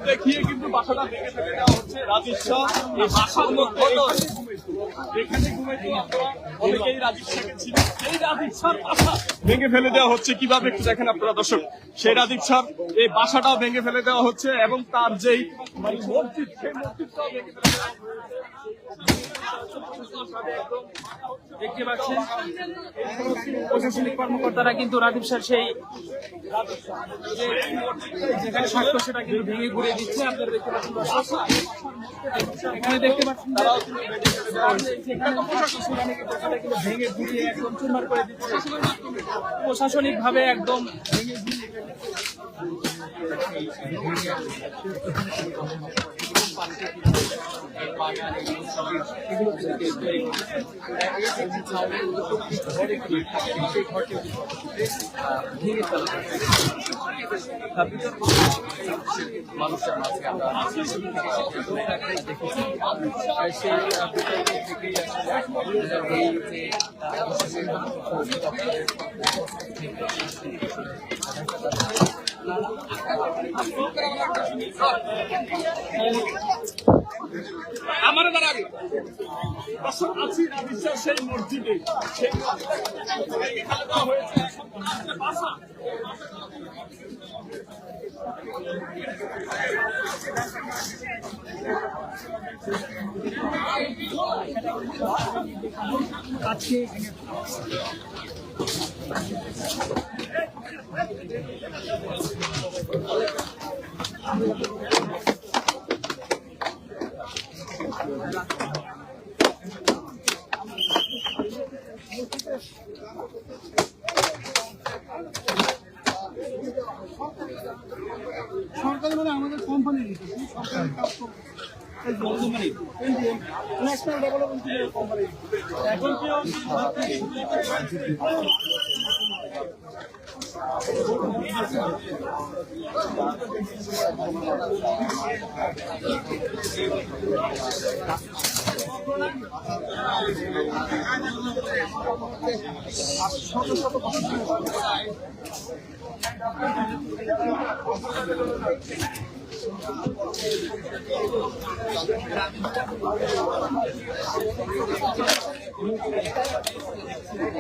দেখিয়ে কিন্তু বাসাটা ভেঙে ফেলে দেওয়া হচ্ছে। রাজীব শাহ এই বাসার মধ্যে এখানে অনেকেই রাজীব শাহকে ছিলেন। এই রাজীব শাহর বাসা ভেঙে ফেলে দেওয়া হচ্ছে কিভাবে একটু দেখেন আপনারা দর্শক। সেই রাজীব শাহ এই বাসাটাও ভেঙে ফেলে দেওয়া হচ্ছে এবং তার যেই মসজিদ সেই মসজিদটাও ভেঙে ফেলে দেওয়া হচ্ছে। দেখতে পাচ্ছেন প্রশাসনিক কর্মকর্তারা কিন্তু রাজীব শাহ সেই যেখানে থাকতো সেটা কিন্তু ভেঙে ঘুরে দিচ্ছে। আপনারা দেখতে পাচ্ছেন এখানে দেখতে পাচ্ছেন ভেঙে ঘুরিয়ে একদম চুরমার করে দিচ্ছে প্রশাসনিক ভাবে একদম ভেঙে ঘুরিয়ে মানুষের মাঝে আমরা আমার দ্বারা দর্শক আছি রাজীব সেই মসজিদে সেই হয়েছে বাসা আজকে সরকারি মানে আমাদের কোম্পানি সরকারি কাজ ন্যাশনাল ডেভেলপমেন্ট কোম্পানি এখন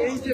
এই যে